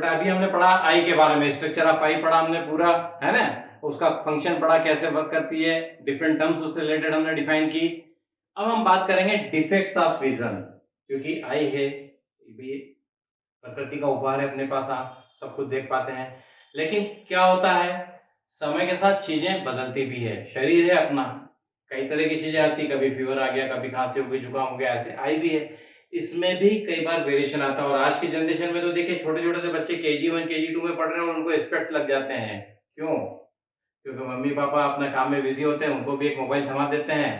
बेटा अभी हमने पढ़ा आई के बारे में, स्ट्रक्चर ऑफ आई पढ़ा हमने पूरा, है ना, उसका फंक्शन पढ़ा, कैसे वर्क करती है, डिफरेंट टर्म्स उससे रिलेटेड हमने डिफाइन की। अब हम बात करेंगे डिफेक्ट्स ऑफ विजन, क्योंकि आई है ये प्रकृति का उपहार है, अपने पास आप सब कुछ देख पाते हैं, लेकिन क्या होता है समय के साथ चीजें बदलती भी है, शरीर है अपना, कई तरह की चीजें आती, कभी फीवर आ गया, कभी खांसी हो गई, जुकाम हो गया, ऐसे आई भी है, इसमें भी कई बार वेरिएशन आता है। और आज की जनरेशन में तो देखिए छोटे छोटे से बच्चे KG1 KG2 में पढ़ रहे हैं और उनको स्पेक्ट लग जाते हैं। क्यों? क्योंकि मम्मी पापा अपने काम में बिजी होते हैं, उनको भी एक मोबाइल थमा देते हैं,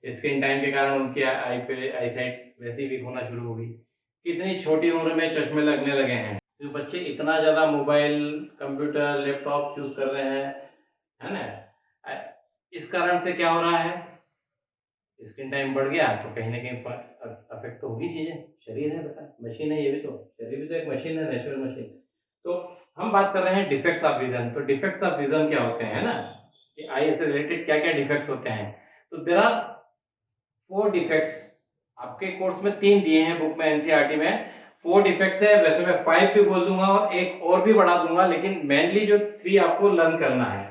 स्क्रीन टाइम के कारण उनकी आई पे आई साइट वैसे ही वीक होना शुरू हो गई। कितनी छोटी उम्र में चश्मे लगने लगे हैं, जो बच्चे इतना ज्यादा मोबाइल, कंप्यूटर, लैपटॉप यूज कर रहे हैं, है ना, इस कारण से क्या हो रहा है, स्क्रीन टाइम बढ़ गया तो कहीं ना कहीं अफेक्ट तो होगी चीजें, शरीर है बेटा, मशीन है, ये भी तो शरीर भी तो एक मशीन है, नेचुरल मशीन। तो हम बात कर रहे हैं डिफेक्ट्स ऑफ विजन। तो डिफेक्ट्स ऑफ विजन क्या होते हैं ना, कि आई से रिलेटेड क्या क्या डिफेक्ट्स होते हैं। तो देयर आर 4 डिफेक्ट्स, आपके कोर्स में 3 दिए हैं बुक में, एनसीईआरटी में 4 डिफेक्ट्स है, वैसे मैं 5 भी बोल दूंगा और एक और भी बढ़ा दूंगा, लेकिन मेनली जो 3 आपको लर्न करना है।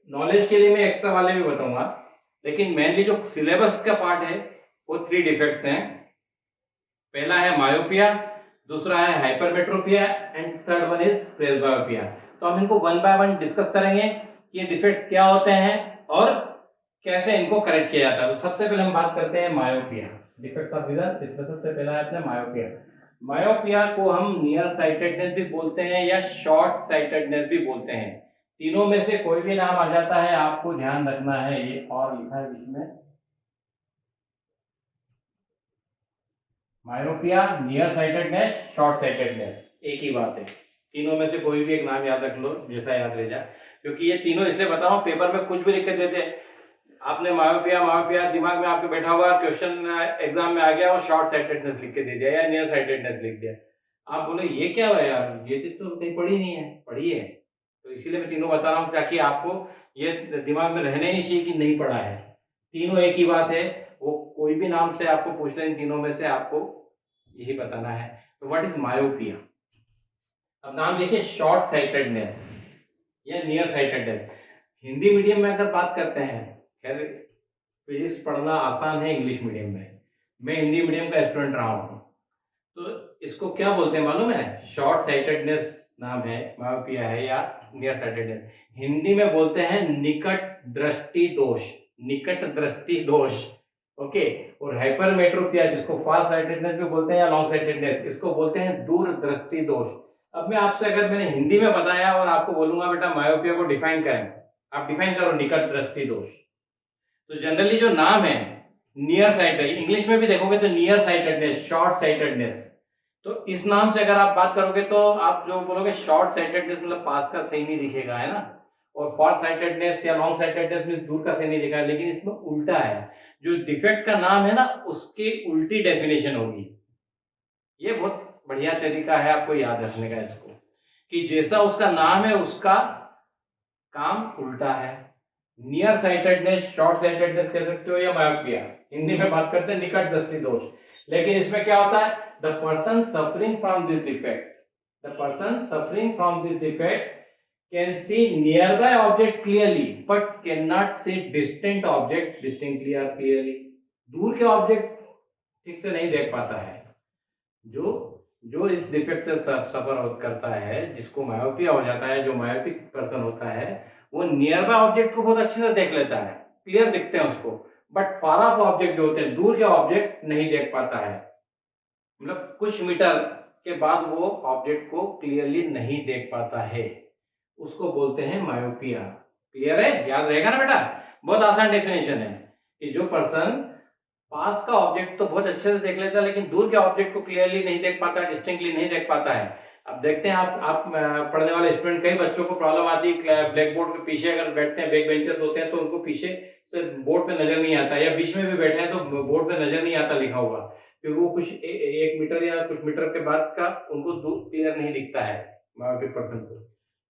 नॉलेज के लिए मैं एक्स्ट्रा वाले भी बताऊंगा, लेकिन मेनली जो सिलेबस का पार्ट है वो 3 डिफेक्ट्स हैं। पहला है मायोपिया, दूसरा है hypermetropia and third one is presbyopia. तो हम इनको वन बाय वन डिस्कस करेंगे कि ये डिफेक्ट्स क्या होते हैं और कैसे इनको करेक्ट किया जाता है। तो सबसे पहले हम बात करते हैं मायोपिया, डिफेक्ट्स ऑफ विजन। इसमें सबसे पहला है अपना मायोपिया। मायोपिया को हम नियर साइटेडनेस भी बोलते हैं या शॉर्ट साइटेडनेस भी बोलते हैं, तीनों में से कोई भी नाम आ जाता है, आपको ध्यान रखना है। ये और लिखा है बीच में, myopia, near sightedness, short sightedness, एक ही बात है। तीनों में से कोई भी एक नाम याद रख लो, जैसा याद रह जाए, क्योंकि ये तीनों इसलिए बता रहा हूँ, पेपर में कुछ भी लिख के देते, आपने मायोपिया मायोपिया दिमाग में आपके बैठा हुआ, क्वेश्चन एग्जाम में आ गया और शॉर्ट साइटेडनेस लिख के दे दिया या नियर साइटेडनेस लिख दिया, आप बोले ये क्या है यार, ये चीज तो कहीं पढ़ी नहीं है। पढ़ी है, तो इसीलिए मैं तीनों बता रहा हूँ, ताकि आपको ये दिमाग में रहना ही नहीं चाहिए कि नहीं पढ़ा है। तीनों एक ही बात है, वो कोई भी नाम से आपको पूछना, इन तीनों में से आपको यही बताना है। तो व्हाट इज मायोपिया? अब नाम देखिए, शॉर्ट साइटेडनेस या नियर साइटेडनेस। हिंदी मीडियम में अगर बात करते हैं, खैर फिजिक्स पढ़ना आसान है इंग्लिश मीडियम में, मैं हिंदी मीडियम का स्टूडेंट रहा हूँ, तो इसको क्या बोलते हैं मालूम है? शॉर्ट साइटेडनेस नाम है, मायोपिया है या नियर साइटेडनेस। हिंदी में बोलते हैं निकट दृष्टि दोष, निकट दृष्टि दोष, ओके। और हाइपरमेट्रोपिया, जिसको फार साइटेडनेस भी बोलते हैं या लॉन्ग साइटेडनेस, इसको बोलते हैं दूर दृष्टि दोष। अब मैं आपसे, अगर मैंने हिंदी में बताया और आपको बोलूंगा बेटा मायोपिया को डिफाइन करें, आप डिफाइन करो निकट दृष्टि दोष, तो जनरली जो नाम है नियर साइटेड, इंग्लिश में भी देखोगे तो नियर साइटेडनेस, शॉर्ट साइटेडनेस, तो इस नाम से अगर आप बात करोगे तो आप जो बोलोगे शॉर्ट साइटेडनेस मतलब पास का सही नहीं दिखेगा, है ना, और फार साइटेडनेस या लॉन्ग साइटेडनेस में दूर का सही नहीं दिखा, लेकिन इसमें उल्टा है, जो डिफेक्ट का नाम है ना उसकी उल्टी डेफिनेशन होगी। ये बहुत बढ़िया तरीका है आपको याद रखने का इसको, कि जैसा उसका नाम है उसका काम उल्टा है। नियर साइटेडनेस, शॉर्ट साइटेडनेस कह सकते हो या मायोपिया, हिंदी में बात करते हैं निकट दृष्टि दोष। लेकिन इसमें क्या होता है, the person suffering from this defect, the person suffering from this defect can see nearby object clearly but can not C distant object distinctly और क्लियरली। दूर के ऑब्जेक्ट ठीक से नहीं देख पाता है। जो जो इस डिफेक्ट से सफर करता है, जिसको मायोपिया हो जाता है, जो मायोपिक पर्सन होता है, वो नियर बाय ऑब्जेक्ट को बहुत अच्छे से देख लेता है, क्लियर दिखते हैं उसको, बट फार ऑफ ऑब्जेक्ट जो होते हैं, दूर के ऑब्जेक्ट नहीं देख पाता है, मतलब कुछ मीटर के बाद वो ऑब्जेक्ट को क्लियरली नहीं देख पाता है, उसको बोलते हैं मायोपिया। क्लियर है, याद रहेगा ना बेटा, बहुत आसान डेफिनेशन है कि जो पर्सन पास का ऑब्जेक्ट तो बहुत अच्छे से देख लेता है, लेकिन दूर के ऑब्जेक्ट को क्लियरली नहीं देख पाता, डिस्टिंक्टली नहीं देख पाता है। अब देखते हैं, आप पढ़ने वाले स्टूडेंट, कई बच्चों को प्रॉब्लम आती है, ब्लैक बोर्ड के पीछे अगर बैठते हैं, बैक बेंचर्स होते हैं, तो उनको पीछे से बोर्ड पे नजर नहीं आता, या बीच में भी बैठे हैं तो बोर्ड पे नजर नहीं आता लिखा हुआ, क्योंकि वो कुछ 1 मीटर या कुछ मीटर के बाद का उनको दूर क्लियर नहीं दिखता है मायोपिक पर्सन को।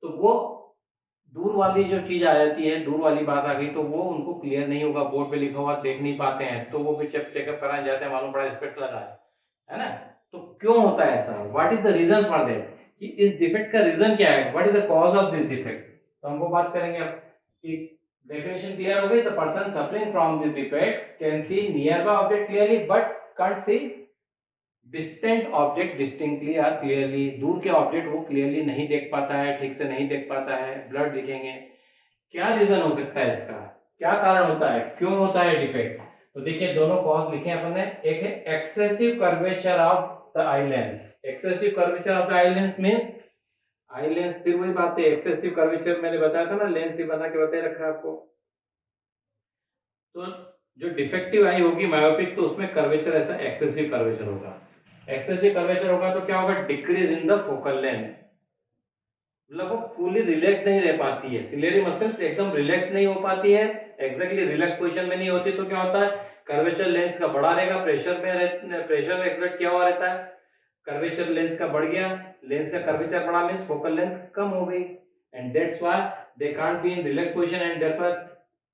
तो वो दूर वाली जो चीज आ जाती है, दूर वाली बात आ गई, तो वो उनको क्लियर नहीं होगा, बोर्ड पे लिखा हुआ देख नहीं पाते हैं, तो वो भी चेकअप कराने जाते हैं, मालूम पड़ा स्पेक्ट लगा है ना। तो क्यों होता है ऐसा, what is the reason for that? कि इस डिफेक्ट का रीजन क्या है, what is the cause of this defect. तो हमको बात करेंगे अब कि डेफिनेशन क्लियर हो गई। The person suffering from this defect can see near by object clearly but can't see distant object distinctly और क्लियरली। दूर के ऑब्जेक्ट वो क्लियरली नहीं देख पाता है, ठीक से नहीं देख पाता है, ब्लड दिखेंगे। क्या रीजन हो सकता है इसका, क्या कारण होता है, क्यों होता है डिफेक्ट। तो देखिए दोनों कॉज लिखे अपन ने। एक है excessive curvature of the eye lens. Excessive curvature of the eye lens means eye lens, फिर वही बात है, एक्सेसिव कर्वेचर मैंने बताया था ना, लेंस ही बना के बताया रखा है आपको। तो जो डिफेक्टिव आई होगी मायोपिक, तो उसमें कर्वेचर ऐसा एक्सेसिव कर्वेचर होगा। एक्सेसिव कर्वेचर होगा तो क्या होगा, decrease in the focal length, मतलब वो फुली रिलैक्स नहीं रह पाती है, सिलियरी मसल्स एकदम रिलैक्स नहीं हो पाती है, एग्जैक्टली रिलैक्स पोजीशन में नहीं होती। तो क्या होता है, कर्वेचर लेंस का बढ़ा रहेगा, प्रेशर एक्सर्ट किया हुआ रहता है, कर्वेचर लेंस का बढ़ गया, लेंस का कर्वेचर बढ़ा मींस फोकल लेंथ कम हो गई, and that's why they can't be in relax position and that's why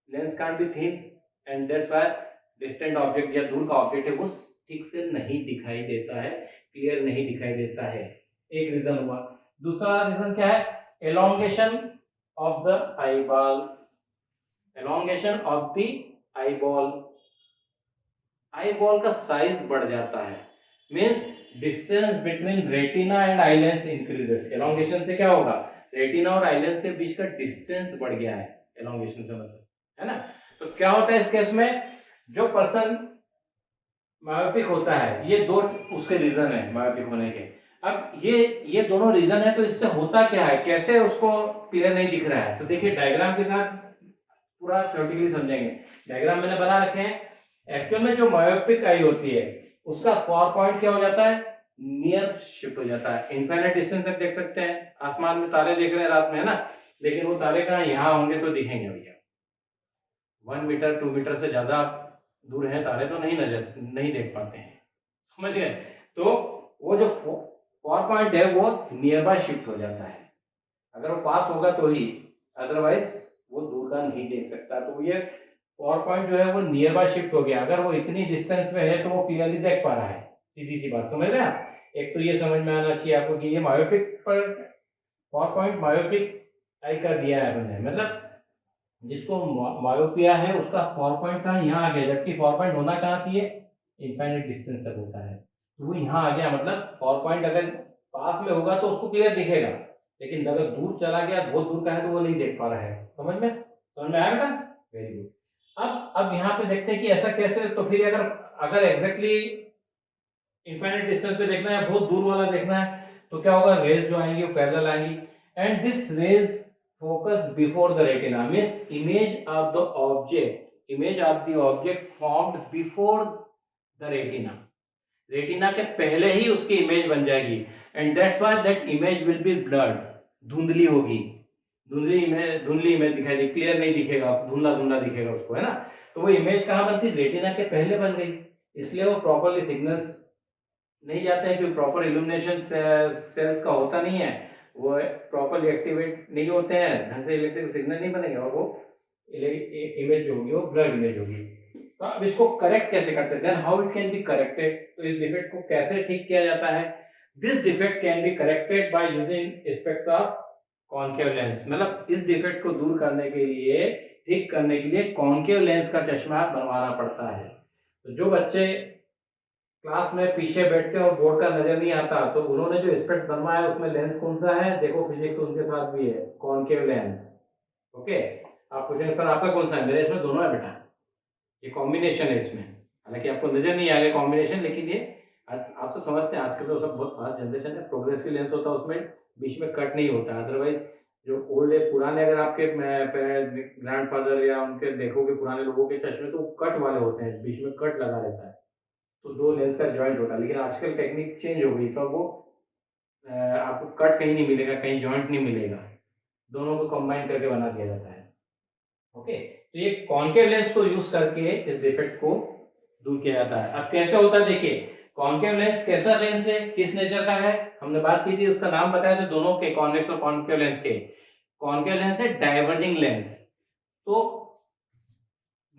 lens can't be thin and that's why distant object या दूर का ऑब्जेक्ट है वो ठीक से नहीं दिखाई देता है, क्लियर नहीं दिखाई देता है। एक रीजन हुआ। दूसरा रीजन क्या है, elongation of the eye ball. Elongation of the eye ball, eye ball का साइज बढ़ जाता है, means distance between retina and eye lens increases. Elongation से क्या होगा, रेटिना और आई लेंस के बीच का डिस्टेंस बढ़ गया है, एलोंगेशन से मतलब, है ना। तो क्या होता है इस केस में, जो पर्सन मायोपिक होता है, ये दो उसके रीजन है मायोपिक होने के। अब ये दोनों रीजन है, तो इससे होता क्या है, कैसे उसको क्लियर नहीं दिख रहा है। तो देखिए डायग्राम के साथ पूरा थ्योरेटिकली समझेंगे। डायग्राम मैंने बना रखे हैं। एक्चुअल में जो मायोपिक आई होती है उसका फॉर पॉइंट क्या हो जाता है, नियर शिफ्ट हो जाता है। इनफाइनाइट डिस्टेंस तक देख सकते हैं, आसमान में तारे देख रहे हैं रात में, है ना, लेकिन वो तारे कहाँ, यहाँ होंगे तो दिखेंगे भैया। 1 मीटर 2 मीटर से ज्यादा दूर है तारे तो नहीं देख पाते हैं, समझ गए। तो वो जो फॉर पॉइंट है वो नियर बाय शिफ्ट हो जाता है, अगर वो पास होगा तो ही, अदरवाइज वो दूर का नहीं देख सकता। तो ये फॉर पॉइंट जो है वो नियर बाय शिफ्ट हो गया, अगर वो इतनी डिस्टेंस में है तो वो क्लियरली देख पा रहा है, सीधी सी बात, समझ रहे हैं आप। एक तो ये समझ में आना चाहिए आपको कि ये मायोपिक पर फॉर पॉइंट मायोपिक आई कर दिया है मैंने, मतलब जिसको मायोपिया है उसका फॉर पॉइंट कहाँ, यहाँ आ गया, जबकि फॉर पॉइंट होना कहाँ चाहिए, इनफाइनाइट डिस्टेंस तक होता है, तो वो यहाँ आ गया। मतलब फॉर पॉइंट अगर पास में होगा तो उसको क्लियर दिखेगा, लेकिन अगर दूर चला गया, बहुत दूर का है, तो वो नहीं देख पा रहा है। समझ में आया बेटा, वेरी गुड। अब यहाँ पे देखते हैं कि ऐसा कैसे। तो फिर अगर एग्जैक्टली इनफाइनाइट डिस्टेंस पे देखना है, बहुत दूर वाला देखना है, तो क्या होगा, रेज जो आएंगी वो पैरेलल आएंगी, and this rays focused before the retina means image of the object formed before the retina के पहले ही उसकी इमेज बन जाएगी, and that's why that image will be blurred, धुंधली होगी, धुंधली इमेज दिखाई देगी, क्लियर नहीं दिखेगा, धुंधला दिखेगा उसको, है ना। तो वो इमेज कहाँ बनती, रेटिना के पहले बन गई, इसलिए वो प्रॉपरली सिग्नल्स नहीं जाते हैं, क्योंकि प्रॉपर इल्यूमिनेशन सेल्स का होता नहीं है, वो प्रॉपरली एक्टिवेट नहीं होते हैं, ढंग से इलेक्ट्रिक सिग्नल नहीं बनेंगे, और वो इमेज जो होगी वो ब्लर इमेज होगी। तो अब इसको करेक्ट कैसे करते हैं, then how it can be corrected. तो इस डिफेक्ट को कैसे ठीक किया जाता है, this defect can be corrected by using aspects of concave lens. मतलब इस डिफेक्ट को दूर करने के लिए, ठीक करने के लिए कॉन्केव लेंस का चश्मा बनवाना पड़ता है। तो जो बच्चे क्लास में पीछे बैठते हैं और बोर्ड का नजर नहीं आता, तो उन्होंने जो स्पेक्ट बनवाया है उसमें लेंस कौन सा है, देखो फिजिक्स उनके साथ भी है, कॉन्केव लेंस। ओके, आप पूछेंगे सर आपका कौन सा है, मेरे इसमें दोनों है बेटा, ये कॉम्बिनेशन है इसमें, हालांकि आपको नजर नहीं आएगा कॉम्बिनेशन, लेकिन ये आप तो समझते हैं, आज के तो सब बहुत फास्ट जनरेशन है, प्रोग्रेसिव लेंस होता है, उसमें बीच में कट नहीं होता। अदरवाइज जो ओल्ड है, पुराने, अगर आपके ग्रैंडफादर या उनके देखोगे पुराने लोगों के चश्मे, तो कट वाले होते हैं, बीच में कट लगा रहता है, तो दो लेंस का जॉइंट होता है। लेकिन आजकल टेक्निक चेंज हो गई, तो वो आपको कट कहीं नहीं मिलेगा, कहीं जॉइंट नहीं मिलेगा, दोनों को कंबाइन करके बना दिया जाता है। ओके, तो ये कॉन्केव लेंस को यूज करके इस डिफेक्ट को दूर किया जाता है। अब कैसे होता है, देखिए कॉन्केव लेंस कैसा लेंस है, किस नेचर का है, हमने बात की थी, उसका नाम बताया था दोनों के, कॉन्वेक्स और कॉन्केव लेंस के। कॉन्केव लेंस है डाइवर्जिंग लेंस। तो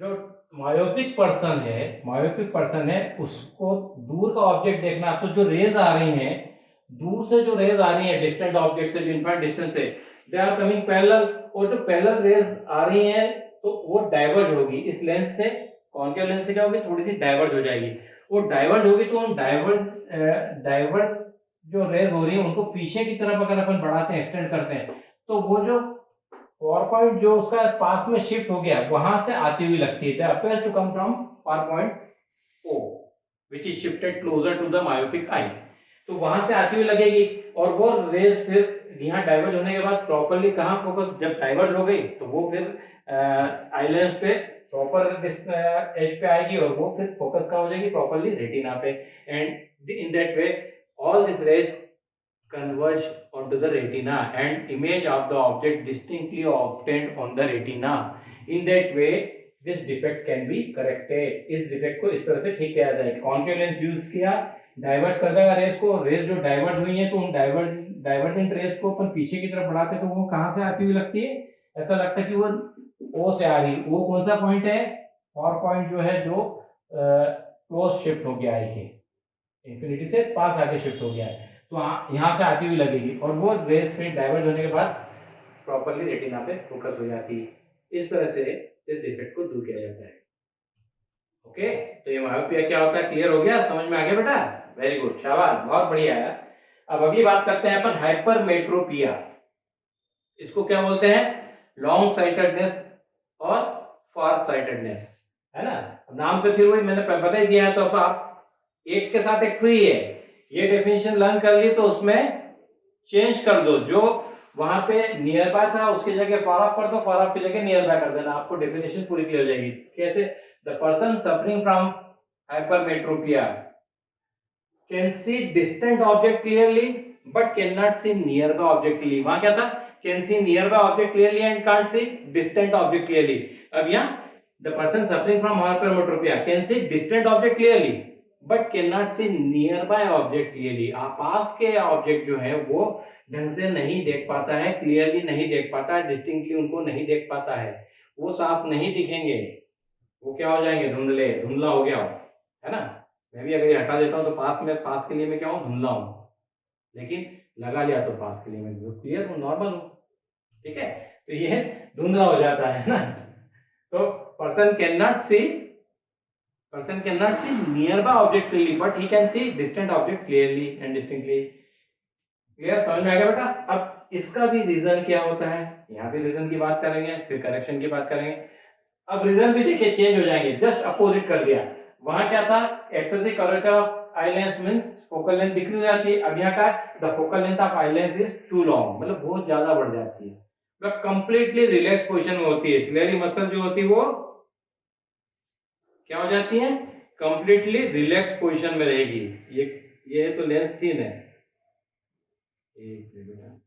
जो मायोपिक पर्सन है उसको दूर का ऑब्जेक्ट देखना, तो जो रेज आ रही हैं दूर से जो रेज आ रही है डिस्टेंट ऑब्जेक्ट से, जो इनफाइनाइट डिस्टेंस से, दे आर कमिंग पैरेलल, और जो पैरेलल रेज आ रही है तो वो डाइवर्ज होगी इस लेंस से, कॉन्केव लेंस से क्या होगी, थोड़ी सी डाइवर्ज हो जाएगी। वो डाइवर्ज होगी तो हम डाइवर्ज जो रेज हो रही है उनको पीछे की तरफ अगर अपन बढ़ाते हैं, एक्सटेंड करते हैं, तो वो जो पावर पॉइंट जो उसका पास में शिफ्ट हो गया वहां से आती हुई लगती है, appears to come from power point O which is shifted closer to the myopic eye. तो वहां से आती हुई लगेगी, और वो रेज फिर यहाँ डाइवर्ज होने के बाद प्रॉपर्ली कहाँ फोकस, जब डाइवर्ज हो गई तो वो फिर आई लेंस पे प्रॉपर एज पे आएगी, और वो फिर फोकस कहाँ हो जाएगी, प्रॉपर्ली रेटिना पे, and in that way all these rays converge onto the retina and image of the object distinctly obtained on the retina. In that way this defect can be corrected. इस defect को इस तरह से ठीक किया जाए, concave lens use किया, divert कर देगा रेस को, रेस जो डाइवर्ट हुई है तो उन डाइवर्टेंट रेस को अपन पीछे की तरफ बढ़ाते तो वो कहां से आती हुई लगती है, ऐसा लगता है कि वो ओ से आ रही। ओ कौन सा पॉइंट है, और पॉइंट जो है जो क्लोज शिफ्ट हो गया है, इंफिनिटी से पास आगे शिफ्ट हो गया है, तो यहाँ से आती हुई लगेगी, और वो रेस फिर डाइवर्ज होने के बाद प्रॉपर्ली रेटिना पे फोकस हो जाती है। इस तरह से इस डिफेक्ट को दूर किया जाता है। ओके, तो ये मायोपिया क्या होता है, क्लियर हो गया, समझ में आ गया बेटा, वेरी गुड, शाबाश, बहुत बढ़िया है। अब अगली बात करते हैं अपन हाइपरमेट्रोपिया। इसको क्या बोलते हैं, लॉन्ग साइटेडनेस और फार साइटेडनेस, है ना। नाम से फिर वही मैंने बता ही दिया है, तो अब आप एक के साथ एक फ्री है, ये डेफिनेशन लर्न कर ली तो उसमें चेंज कर दो, जो वहां पे नियर बाय था उसकी जगह फार ऑफ कर दो, फार ऑफ की जगह नियर बाय कर देना, आपको डेफिनेशन पूरी क्लियर हो जाएगी। कैसे, the person suffering from hypermetropia can see distant object clearly but can not see near by object clearly. वहां क्या था, can see near by object clearly and can't see distant object clearly. अब यहाँ the person suffering from hypermetropia can see distant object clearly but can not see near by object clearly. पास के object जो है वो ढंग से नहीं देख पाता है, क्लियरली नहीं देख पाता है, डिस्टिंक्टली उनको नहीं देख पाता है, वो साफ नहीं दिखेंगे, वो क्या हो जाएंगे, धुंधले, धुंधला हो गया हो, है ना। मैं भी अगर ये हटा देता हूँ तो पास के लिए मैं क्या हूँ, धुंधला हूँ, लेकिन लगा लिया तो पास के लिए मैं क्लियर हूँ, नॉर्मल हूँ, ठीक है। तो ये धुंधला हो जाता है ना। तो person can not see nearby object clearly but he can see distant object clearly and distinctly. Clear, समझ में आ गया बेटा। अब इसका भी रीजन क्या होता है, यहाँ पे रीजन की बात करेंगे, फिर करेक्शन की बात करेंगे। अब रीजन भी देखिए चेंज हो जाएंगे, जस्ट अपोजिट कर दिया। वहां क्या था, excessive curvature of eye lens means focal length decrease हो जाती है। अब यहाँ का the focal length of eye lens is too long, मतलब बहुत ज्यादा बढ़ जाती है, मतलब कंप्लीटली रिलैक्स पोजीशन में होती है, सिलेरी मसल जो होती है वो क्या हो जाती है, कंप्लीटली रिलैक्स पोजीशन में रहेगी। ये तो लेंस थिन है, एक मिनट,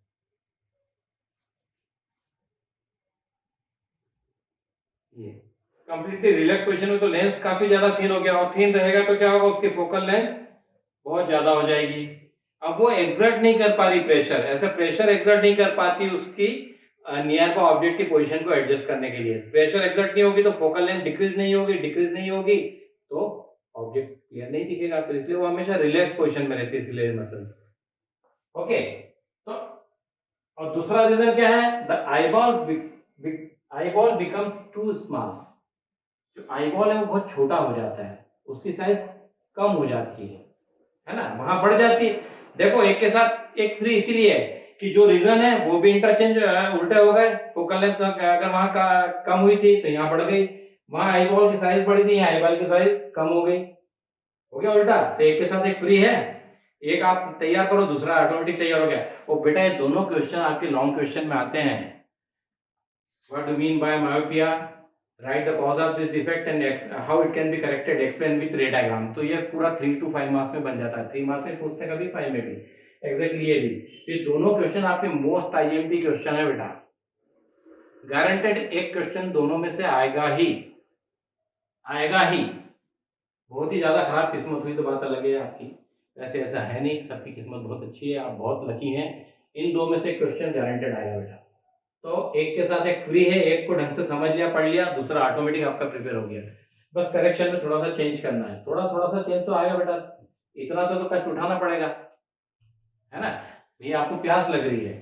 ये कंप्लीटली रिलैक्स पोजीशन में, तो लेंस काफी ज्यादा थिन हो गया, और थिन रहेगा तो क्या होगा, उसकी फोकल लेंथ बहुत ज्यादा हो जाएगी। अब वो एग्जर्ट नहीं कर पा रही प्रेशर, ऐसा प्रेशर एग्जर्ट नहीं कर पाती उसकी नियर बाय ऑब्जेक्ट की पोजीशन को एडजस्ट करने के लिए। प्रेशर एग्जर्ट नहीं होगी तो फोकल लेंथ डिक्रीज नहीं होगी तो ऑब्जेक्ट क्लियर नहीं दिखेगा, तो इसलिए वो हमेशा रिलैक्स पोजीशन में रहती है सिलेरी मसल। ओके, तो और दूसरा रीजन क्या है, the eyeball become too small. जो आईबॉल है वो बहुत छोटा हो जाता है, उसकी साइज कम हो जाती है ना, वहां बढ़ जाती है। देखो एक के साथ एक फ्री इसीलिए है कि जो रीजन है वो भी इंटरचेंज उल्टे हो गए, फोकल लेंथ अगर वहां का कम हुई थी तो यहाँ बढ़ गई, वहां आईबॉल की साइज बढ़ी थी, आईबॉल की साइज कम हो गई, हो गया उल्टा। तो एक के साथ एक फ्री है, एक आप तैयार करो, दूसरा ऑटोमेटिक तैयार हो गया। और बेटा ये दोनों क्वेश्चन आपके लॉन्ग क्वेश्चन में आते हैं। What do mean by myopia, right the cause of this defect and how it can be corrected, explain with रे डायग्राम। तो ये पूरा 3 to 5 मार्क्स में बन जाता है, 3 मार्क्स में पूछते हैं, कभी 5 में भी, एग्जैक्टली ये भी। ये दोनों क्वेश्चन आपके मोस्ट आईएमपी क्वेश्चन है बेटा, गारंटेड एक क्वेश्चन दोनों में से आएगा ही। बहुत ही ज्यादा खराब किस्मत हुई तो बात अलग है आपकी, वैसे ऐसा है नहीं, सबकी किस्मत बहुत अच्छी है, आप बहुत लकी हैं। इन दो में से क्वेश्चन गारंटेड आएगा बेटा। तो एक के साथ एक फ्री है, एक को ढंग से समझ लिया, पढ़ लिया, दूसरा ऑटोमेटिक आपका प्रिपेयर हो गया। बस करेक्शन में थोड़ा सा चेंज करना है, थोड़ा सा चेंज तो आएगा बेटा, इतना सा तो कष्ट उठाना पड़ेगा, है ना। भैया आपको प्यास लग रही है,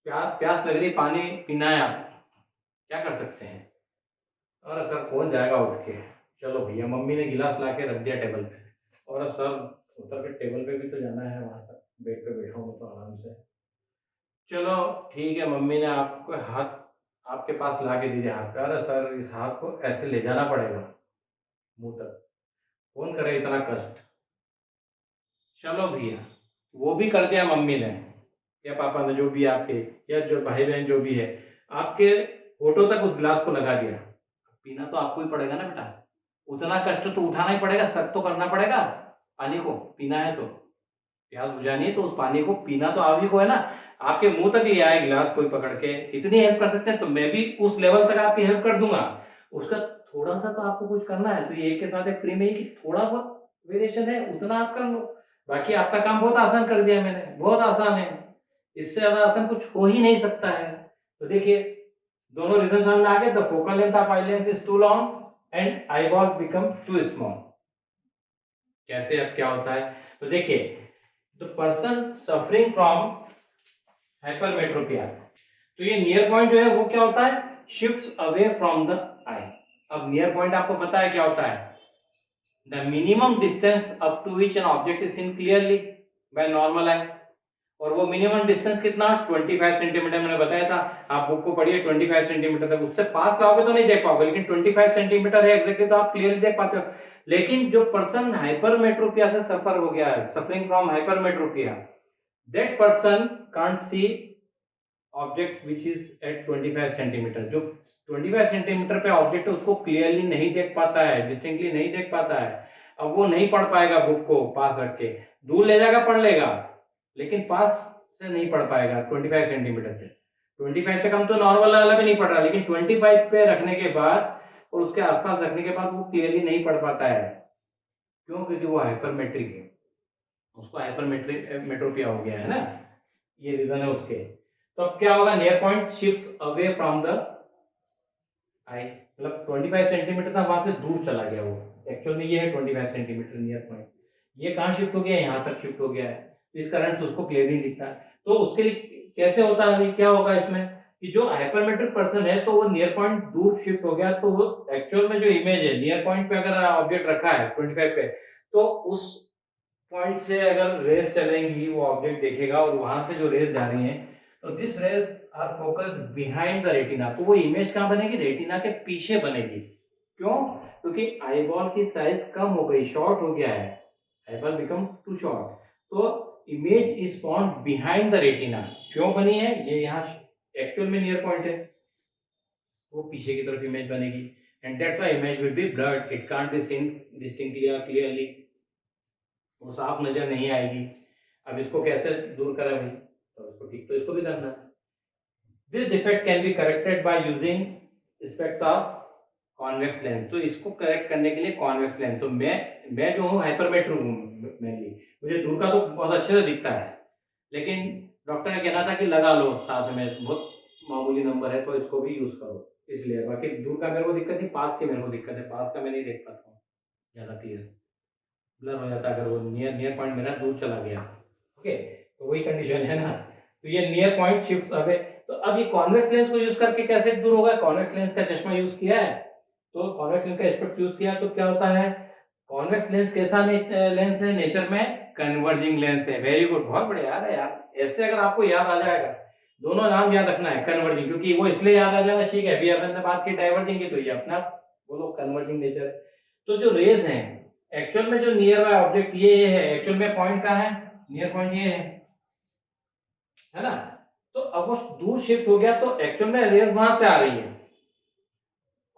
प्यास लग रही है, पानी पीना है, आप क्या कर सकते हैं? और सर कौन जाएगा उठ के, चलो भैया मम्मी ने गिलास ला के रख दिया टेबल पे, और सर उतर के टेबल पे भी तो जाना है, वहां तक बेड पे बैठा हूँ तो आराम से, चलो ठीक है, मम्मी ने आपको हाथ आपके पास ला के दीजिए हाथ पे, अरे सर इस हाथ को ऐसे ले जाना पड़ेगा मुंह तक, कौन करे इतना कष्ट। चलो भैया वो भी कर दिया मम्मी ने या पापा ने, जो भी आपके या जो भाई बहन जो भी है, आपके होठों तक उस गिलास को लगा दिया, पीना तो आपको ही पड़ेगा ना बेटा, उतना कष्ट तो उठाना ही पड़ेगा, सख्त तो करना पड़ेगा, पानी को पीना है तो, प्यास बुझानी है तो उस पानी को पीना तो आप ही को है ना। आपके मुंह तक ले आए गिलास कोई पकड़ के, इतनी हेल्प कर सकते हैं तो मैं भी उस लेवल तक आपकी हेल्प कर दूंगा। उसका थोड़ा सा तो आपको कुछ करना है, तो ये एक के साथ एक फ्री में ही कि थोड़ा बहुत वेरिएशन है उतना आप कर लो, बाकी आपका काम बहुत आसान कर दिया मैंने, बहुत आसान है, इससे ज्यादा आसान कुछ हो ही नहीं सकता है। तो देखिए दोनों रीजन सामने आ गए, the focal length of eye lens is too long and eye ball become too small. कैसे, अब क्या होता है, तो देखिए the person suffering from hypermetropia, तो ये नियर पॉइंट जो है वो क्या होता है, shifts away from the eye. अब नियर पॉइंट आपको पता है क्या होता है, the minimum distance up to which an object is seen clearly by normal eye, और वो मिनिमम डिस्टेंस कितना, 25 सेंटीमीटर मैंने बताया था, आप बुक को पढ़िए 25 सेंटीमीटर तक, उससे पास लाओगे तो नहीं देख पाओगे, लेकिन 25 सेंटीमीटर है एग्जैक्टली तो आप क्लियरली देख पाते हो। लेकिन जो पर्सन हाइपरमेट्रोपिया से सफर हो गया है, suffering from hypermetropia, that person can't see object which is at 25 centimetre, जो 25 सेंटीमीटर पे ऑब्जेक्ट है उसको क्लियरली नहीं देख पाता है, डिस्टिंक्टली नहीं देख पाता है। अब वो नहीं पढ़ पाएगा बुक को पास रख के, दूर ले जाकर पढ़ लेगा लेकिन पास से नहीं पढ़ पाएगा 25 सेंटीमीटर से, 25 से कम तो नॉर्मल वाला भी नहीं पढ़ रहा, लेकिन 25 पे रखने के बाद और उसके आसपास रखने के बाद वो क्लियरली नहीं पढ़ पाता है। क्यों? क्योंकि वो हाइपरमेट्रिक है, उसको हाइपरमेट्रिक मेट्रोपिया हो गया है ना, ये रीजन है उसके। तो अब क्या होगा, near point shifts away from the eye, मतलब 25 सेंटीमीटर था वहां से दूर चला गया वो, एक्चुअल में ये है 25 सेंटीमीटर नियर पॉइंट, ये कहाँ शिफ्ट हो गया, यहाँ तक शिफ्ट हो गया है, इस कारण से उसको क्लियरली दिखता है। तो उसके लिए कैसे होता है, क्या होगा इसमें कि जो हाइपरमेट्रिक पर्सन है तो वो नियर पॉइंट दूर शिफ्ट हो गया, तो वो एक्चुअल में जो इमेज है नियर पॉइंट पे अगर ऑब्जेक्ट रखा है 25 पे, तो उस पॉइंट से अगर रेस चलेंगी वो ऑब्जेक्ट देखेगा, और वहां से जो रेस जा रही है तो this rays are focused behind the retina, तो वो इमेज कहाँ बनेगी, रेटिना के पीछे बनेगी। क्यों? क्योंकि आईबॉल की साइज कम हो गई, शॉर्ट हो गया है, आईबॉल बिकम टू शॉर्ट, तो image is found behind the retina. क्यों बनी है, ये यहाँ एक्चुअल में नियर पॉइंट है, वो पीछे की तरफ इमेज बनेगी, and that's why image will be blurred, it can't be seen distinctly और क्लियरली, वो साफ नजर नहीं आएगी। अब इसको कैसे दूर करें भाई, तो इसको ठीक तो इसको भी करना है। This defect can be corrected by using स्पेक्ट्स of convex lens, तो इसको करेक्ट करने के लिए कॉन्वेक्स लेंस, तो मैं जो हूँ हाइपरमेट्रिक हूँ मेनली, मुझे दूर का तो बहुत अच्छे से दिखता है, लेकिन डॉक्टर ने कहना था कि लगा लो साथ में, बहुत मामूली नंबर है तो इसको भी यूज करो, इसलिए, बाकी दूर का मेरे को दिक्कत नहीं, पास की मेरे को दिक्कत है, पास का मैं नहीं देख पाता हूँ ज्यादा क्लियर, ब्लर हो जाता है अगर वो नियर नियर पॉइंट मेरा दूर चला गया। ओके, तो वही कंडीशन है ना, तो ये नियर पॉइंट शिफ्ट्स अवे। तो अब ये कॉन्वेक्स लेंस को यूज करके कैसे दूर होगा, कॉन्वेक्स लेंस का चश्मा यूज किया है, तो कॉन्वेक्स लेंस का एस्पेक्ट यूज किया तो क्या होता है, कॉन्वेक्स लेंस कैसा लेंस है नेचर में, कन्वर्जिंग लेंस है। वेरी गुड, बहुत बढ़िया यार, ऐसे अगर आपको याद आ जाएगा, दोनों नाम याद रखना है, कन्वर्जिंग, क्योंकि वो इसलिए याद आ जाएगा, ठीक है, अभी अपन ने बात की डाइवर्जिंग की, तो ये अपना बोलो कन्वर्जिंग नेचर। तो जो रेज हैं एक्चुअल में, जो नियर बाय ऑब्जेक्ट ये है, एक्चुअल में पॉइंट कहाँ है, नियर पॉइंट ये है ना, तो अब वो दूर शिफ्ट हो गया तो एक्चुअल में रेज वहां से आ रही है,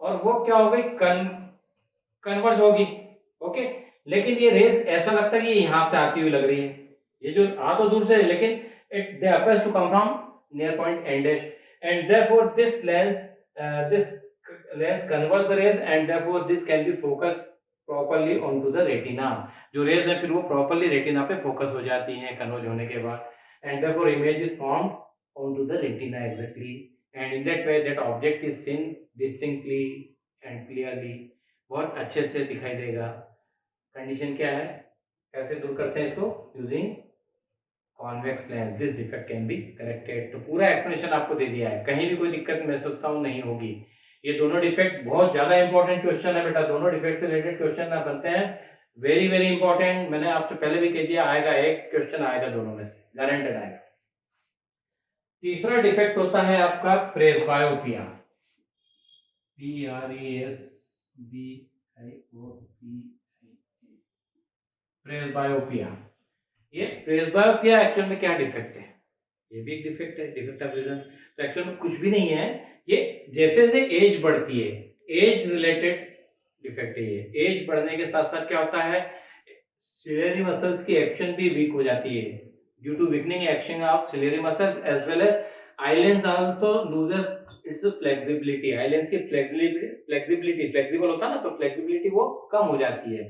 और वो क्या हो गई, कन्वर्ज होगी। ओके, लेकिन ये रेस ऐसा लगता है कि यहां से आती हुई लग रही है, ये जो आ तो दूर से है, लेकिन it they appears to come from near point ends, and therefore this lens converge the rays, and therefore this can be focused properly onto the retina, जो रेज है फिर वो प्रॉपर्ली रेटिना पे फोकस हो जाती है कन्वर्ज होने के बाद, and therefore image is formed onto the retina exactly, and in that way that object is scene distinctly and clearly, बहुत अच्छे से दिखाई देगा। कंडीशन क्या है, कैसे दूर करते हैं इसको, using convex lens, this defect can be corrected. तो पूरा एक्सप्लेनेशन आपको दे दिया है, कहीं भी कोई दिक्कत मैं सोचता हूँ नहीं होगी। ये दोनों डिफेक्ट बहुत ज्यादा इंपॉर्टेंट क्वेश्चन है बेटा, दोनों डिफेक्ट से रिलेटेड क्वेश्चन ना बनते हैं, वेरी वेरी इंपॉर्टेंट। मैंने आपसे पहले भी कह दिया आएगा, एक क्वेश्चन आएगा दोनों में से, गारंटेड आएगा। तीसरा डिफेक्ट होता है आपका प्रेसबायोपिया, प्रेसबायोपिया। ये प्रेसबायोपिया एक्चुअल में क्या डिफेक्ट है? ये भी एक डिफेक्ट है, डिफेक्ट ऑफ विजन। तो एक्चुअल में कुछ भी नहीं है, ये जैसे जैसे एज बढ़ती है, एज रिलेटेड डिफेक्ट है ये। एज बढ़ने के साथ साथ क्या होता है, सिलेरी मसल्स की एक्शन भी वीक हो जाती है, due to weakening action of ciliary muscles as well as eye lens also loses its flexibility. Eye lens की फ्लेक्सिबिलिटी फ्लेक्सिबल होता है ना, तो फ्लेक्सिबिलिटी वो कम हो जाती है।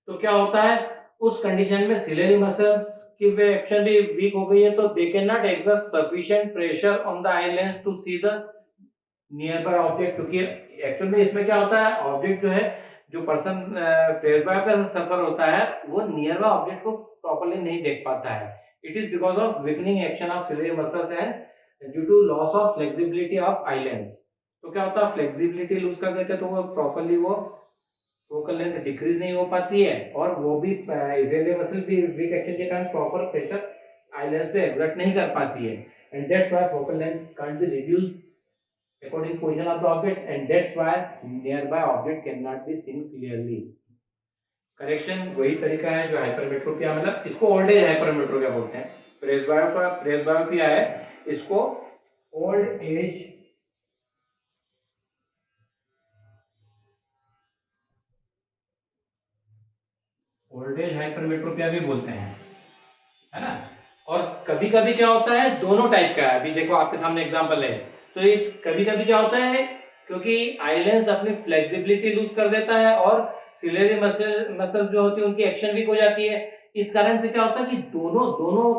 तो क्या होता है उस कंडीशन में, सिलेरी मसल्स की वे एक्शन भी वीक हो गई है, तो they can not exert sufficient pressure on the eye lens to see the near bye object. क्योंकि एक्चुअल में इसमें क्या होता है, ऑब्जेक्ट जो है, जो पर्सन प्रेसबायोपिया से सफर होता है, वो नियर बाय ऑब्जेक्ट को प्रॉपर्ली नहीं देख पाता है। It is because of weakening action of ciliary muscles and due to loss of flexibility of eye lens. तो क्या होता है, फ्लेक्सिबिलिटी लूज कर देते हैं, तो वो प्रॉपर्ली वो फोकल लेंथ डिक्रीज नहीं हो पाती है, और वो भी इवेलियर मसल भी वीक एक्शन के कारण प्रॉपर प्रेशर आई लेंस पे एक्सर्ट नहीं कर पाती है, and that's why focal length can't be reduced according to position of the object, and that's why nearby object cannot be seen clearly. Correction वही तरीका है जो हाइपरमेट्रोपिया, मतलब इसको ओल्ड एज हाइपरमेट्रोपिया बोलते हैं। प्रेसबायोपिया है, इसको ओल्ड एज हाइपरमेट्रोपिया भी बोलते हैं, है ना। और कभी कभी क्या होता है, दोनों टाइप का है। अभी देखो आपके सामने एग्जांपल है, तो ये कभी कभी क्या होता है, क्योंकि आई लेंस अपनी फ्लेक्सिबिलिटी लूज कर देता है और सिलेरी मसल जो होती है उनकी एक्शन वीक हो जाती है। इस कारण से क्या होता है कि दोनों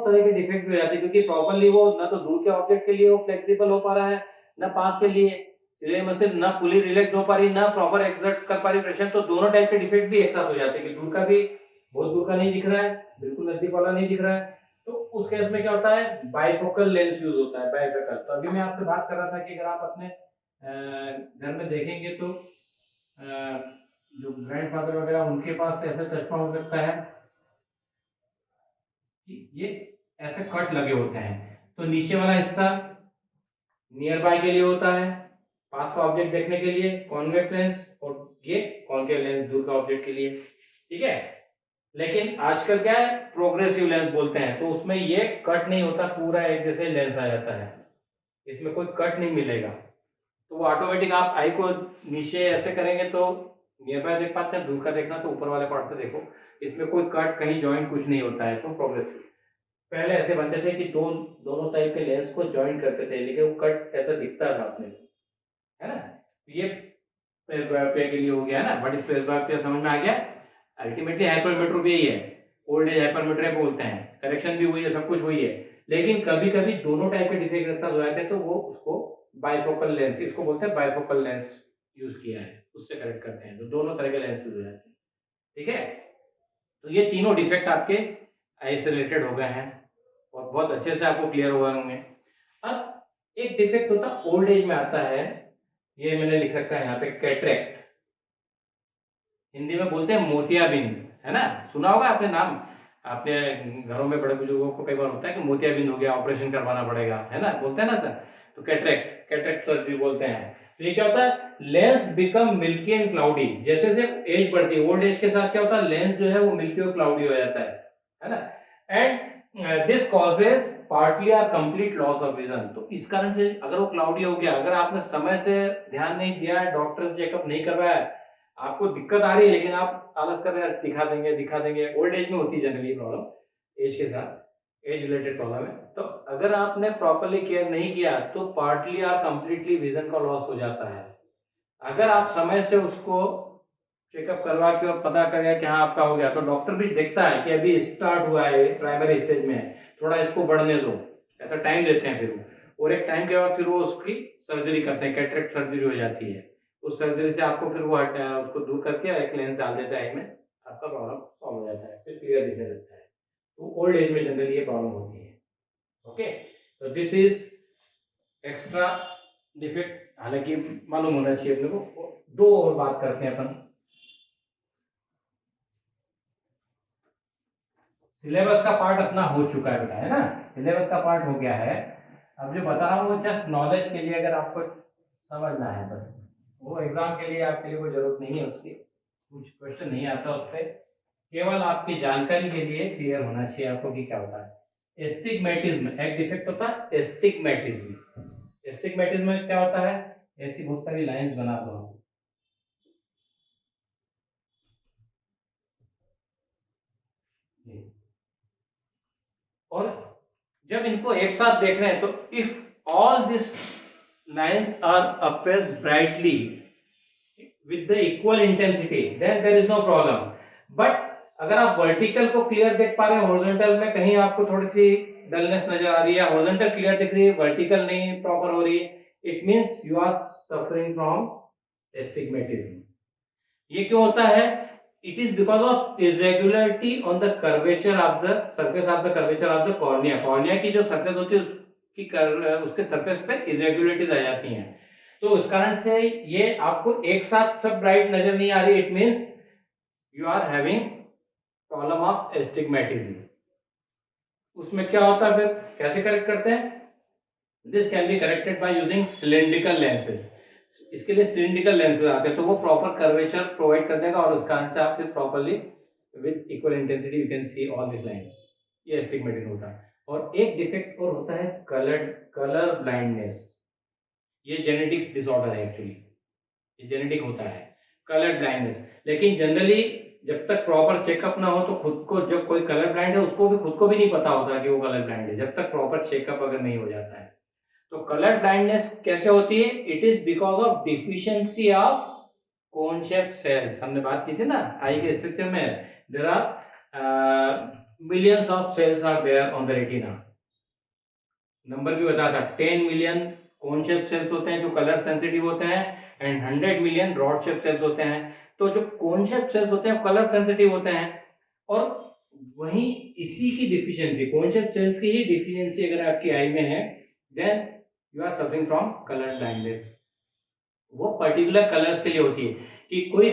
तरह के डिफेक्ट हो जाते हैं, क्योंकि प्रॉपर्ली वो ना तो दूर के ऑब्जेक्ट के लिए वो फ्लेक्सिबल हो पा रहा है, ना पास के लिए सिलेरी मसल ना फुली रिलैक्स हो पा रही, ना प्रॉपर एक्सर्ट कर पा रही प्रेशर। तो दोनों टाइप के डिफेक्ट भी एक साथ हो जाते हैं, कि दूर का भी बहुत दूर का नहीं दिख रहा है, बिल्कुल नजदीक वाला नहीं दिख रहा है। तो उस केस में क्या होता है, बाइफोकल लेंस यूज होता है, बाइफोकल। तो अभी मैं आपसे बात कर रहा था कि अगर आप अपने घर में देखेंगे तो जो ग्रैंडफादर वगैरह उनके पास ऐसा चश्मा हो सकता है कि ये ऐसे कट लगे होते हैं, तो नीचे वाला हिस्सा नियर बाय के लिए होता है, पास का ऑब्जेक्ट देखने के लिए कॉन्वेक्स लेंस, और ये कॉन्केव लेंस दूर का ऑब्जेक्ट के लिए, ठीक है। लेकिन आजकल क्या है, प्रोग्रेसिव लेंस बोलते हैं, तो उसमें ये कट नहीं होता, पूरा एक जैसे लेंस आ जाता है, इसमें कोई कट नहीं मिलेगा। तो वो ऑटोमेटिक आप आई को नीचे ऐसे करेंगे तो नियर बाय देख पाते हैं, दूर का देखना तो ऊपर वाले पार्ट से देखो, इसमें कोई कट कहीं जॉइंट कुछ नहीं होता है। तो प्रोग्रेसिव पहले ऐसे बनते थे कि दोनों टाइप के लेंस को जॉइंट करते थे, लेकिन वो कट ऐसा दिखता था अपने, है ना। तो ये प्रेसबायोपिया के लिए हो गया ना, बट इस प्रेसबायोपिया समझ में आ गया। अल्टीमेटली हाइपरमेट्रोपिया ही है, ओल्ड एज हाइपरमेट्रोपिया बोलते हैं, करेक्शन भी हुई है, सब कुछ हुई है। लेकिन कभी कभी दोनों टाइप के डिफेक्ट एक साथ हो जाते हैं, तो वो उसको बाइफोकल लेंस, इसको बोलते हैं बाइफोकल लेंस यूज किया है, उससे करेक्ट करते हैं, तो दोनों तरह के लेंस यूज हो जाते हैं, ठीक है। तो ये तीनों डिफेक्ट आपके आई से रिलेटेड हो गए हैं, और बहुत अच्छे से आपको क्लियर हुए होंगे। अब एक डिफेक्ट होता है ओल्ड एज में आता है, ये मैंने लिख रखा है यहाँ पे, कैटरेक्ट, हिंदी में बोलते हैं मोतियाबिंद, है ना। सुना होगा आपने नाम, आपने घरों में बड़े बुजुर्गों को कई बार होता है कि मोतियाबिंद हो गया, ऑपरेशन करवाना पड़ेगा, है ना, बोलते हैं ना सर। तो कैटरेक्ट सर्जरी बोलते हैं। तो ये क्या होता है, lens become milky and cloudy, जैसे जैसे एज बढ़ती है, ओल्ड एज के साथ क्या होता है, लेंस जो है वो मिल्की और क्लाउडी हो जाता है ना। And this causes partly or complete loss of vision. तो इस कारण से अगर वो क्लाउडी हो गया, अगर आपने समय से ध्यान नहीं दिया, डॉक्टर चेकअप नहीं करवाया, आपको दिक्कत आ रही है लेकिन आप आलस कर रहे हैं, दिखा देंगे। ओल्ड एज में होती है जनरली प्रॉब्लम, एज के साथ, एज रिलेटेड प्रॉब्लम है। तो अगर आपने प्रॉपर्ली केयर नहीं किया तो पार्टली और कंप्लीटली विजन का लॉस हो जाता है। अगर आप समय से उसको चेकअप करवा के और पता करें कि हाँ आपका हो गया, तो डॉक्टर भी देखता है कि अभी स्टार्ट हुआ है, प्राइमरी स्टेज में है, थोड़ा इसको बढ़ने दो, ऐसा टाइम देते हैं। फिर वो, और एक टाइम के बाद फिर वो उसकी सर्जरी करते हैं, कैटरेक्ट सर्जरी हो जाती है। उस सर्जरी से आपको फिर वो उसको दूर करके एक लेंस डाल देता है में, आपका प्रॉब्लम सॉल्व हो जाता है, फिर क्लियर दिखने लगता है। तो ओल्ड एज में जनरली ये प्रॉब्लम होती है। ओके, तो दिस इज एक्स्ट्रा डिफेक्ट, हालांकि मालूम होना चाहिए अपने को। दो और बात करते हैं अपन। सिलेबस का पार्ट अपना हो चुका है बेटा, है ना, सिलेबस का पार्ट हो गया है। अब जो बता रहा हूँ वो जस्ट नॉलेज के लिए, अगर आपको समझना है बस, वो एग्जाम के लिए आपके लिए कोई जरूरत नहीं है उसकी, कुछ क्वेश्चन नहीं आता उस पर, केवल आपकी जानकारी के लिए क्लियर होना चाहिए आपको कि क्या होता है। एस्टिग्मेटिज्म एक डिफेक्ट होता है, एस्टिग्मेटिज्म। एस्टिग्मेटिज्म में क्या होता है, ऐसी बहुत सारी लाइंस बना दो हम। और जब इनको एक साथ देख रहे हैं तो if all this lines are appears brightly with the equal intensity then there is no problem. But अगर आप वर्टिकल को क्लियर देख पा रहे हैं, हॉरिजॉन्टल में कहीं आपको थोड़ी सी डलनेस नजर आ रही है, हॉरिजॉन्टल क्लियर दिख रही है, वर्टिकल नहीं प्रॉपर हो रही है, it means you are suffering from astigmatism. ये क्यों होता है? It is because of irregularity on the curvature of the surface of the curvature of the cornea. Cornea की जो सरफेस होती है उसके सरफेस पे इरेगुलरिटीज आ जाती हैं, तो उस कारण से ये आपको एक साथ सब ब्राइट नजर नहीं आ रही, it means you are having problem of astigmatism. उसमें क्या होता है, फिर कैसे करेक्ट करते हैं? This can be corrected by using cylindrical lenses. इसके लिए सिलिंड्रिकल लेंसेज आते हैं, तो वो प्रॉपर कर्वेचर प्रोवाइड कर देगा और उस कारण से आप फिर properly with equal intensity you can see all this lines. ये एस्टिग्मेटिज्म होता है। और एक डिफेक्ट और होता है कलर ब्लाइंडनेस। ये जेनेटिक डिसऑर्डर है एक्चुअली, ये जेनेटिक होता है कलर ब्लाइंडनेस। लेकिन जनरली जब तक प्रॉपर चेकअप ना हो तो खुद को, जब कोई कलर ब्लाइंड है उसको भी खुद को भी नहीं पता होता कि वो कलर ब्लाइंड है, जब तक प्रॉपर चेकअप अगर नहीं हो जाता है। तो कलर ब्लाइंडनेस कैसे होती है? It is because of deficiency of cone shape cells. हमने बात की थी ना आई के स्ट्रक्चर में, there are millions of cells are there on the retina. Number भी बताया था, 10 मिलियन कोन शेप सेल्स होते हैं जो कलर सेंसिटिव होते हैं and 100 million rod shape cells होते हैं। तो जो कोन शेप सेल्स होते हैं कलर सेंसिटिव होते हैं, और वहीं इसी की डिफिशियंसी, कोन शेप सेल्स की ही डिफिशियंसी अगर आपकी आई में है, then you are suffering from colour blindness. वो पर्टिकुलर कलर्स के लिए होती है कि कोई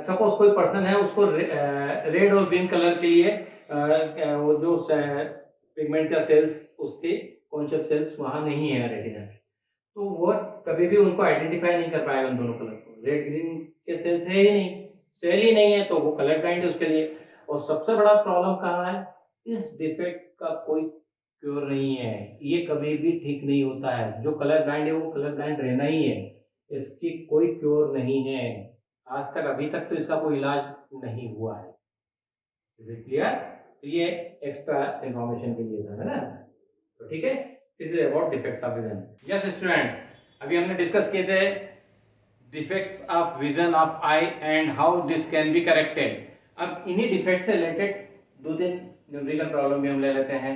सपोज कोई पर्सन है, उसको रेड और ग्रीन कलर के लिए वो जो पिगमेंट या सेल्स उसके कॉन्सेप्ट सेल्स वहां नहीं है रेटिना में, तो वो कभी भी उनको आइडेंटिफाई नहीं कर पाएगा उन दोनों कलर को। रेड ग्रीन के सेल्स है ही नहीं, सेल ही नहीं है, तो वो कलर ब्लाइंड है उसके लिए। और सबसे बड़ा प्रॉब्लम कहाँ है? इस डिफेक्ट का कोई क्योर नहीं है, ये कभी भी ठीक नहीं होता है। जो कलर ब्लाइंड है वो कलर ब्लाइंड रहना ही है, इसकी कोई क्योर नहीं है। आज तक अभी तक तो इसका कोई इलाज नहीं हुआ है। Is it clear? तो ये एक्स्ट्रा इंफॉर्मेशन के लिए था, है ना? तो ठीक है, this is about defects of vision. Yes students, अभी हमने डिस्कस किए थे defects of vision of I and how this can be corrected. अब इन्हीं डिफेक्ट से रिलेटेड 2-3 न्यूमेरिकल प्रॉब्लम भी हम ले लेते हैं,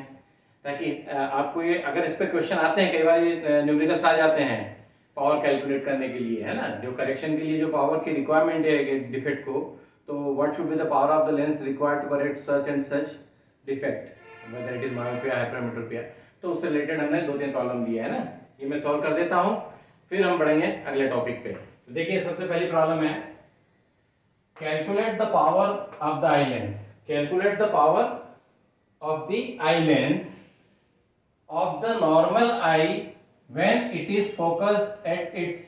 ताकि आपको ये, अगर इस पे क्वेश्चन आते हैं, कई बार ये न्यूमेरिकल्स आ जाते हैं पावर कैलकुलेट करने के लिए, है ना, जो करेक्शन के लिए जो पावर की रिक्वायरमेंट है डिफेक्ट को, तो what should be the power of the lens required to correct such and such defect, whether it is myopia hypermetropia. तो उससे रिलेटेड हमने 2-3 प्रॉब्लम दिए है ना, ये मैं सॉल्व कर देता हूँ, फिर हम बढ़ेंगे अगले टॉपिक पे। तो देखिए सबसे पहली प्रॉब्लम है, calculate the power of the eye lens. Calculate the power of the eye lens of the normal eye when it is focused at its,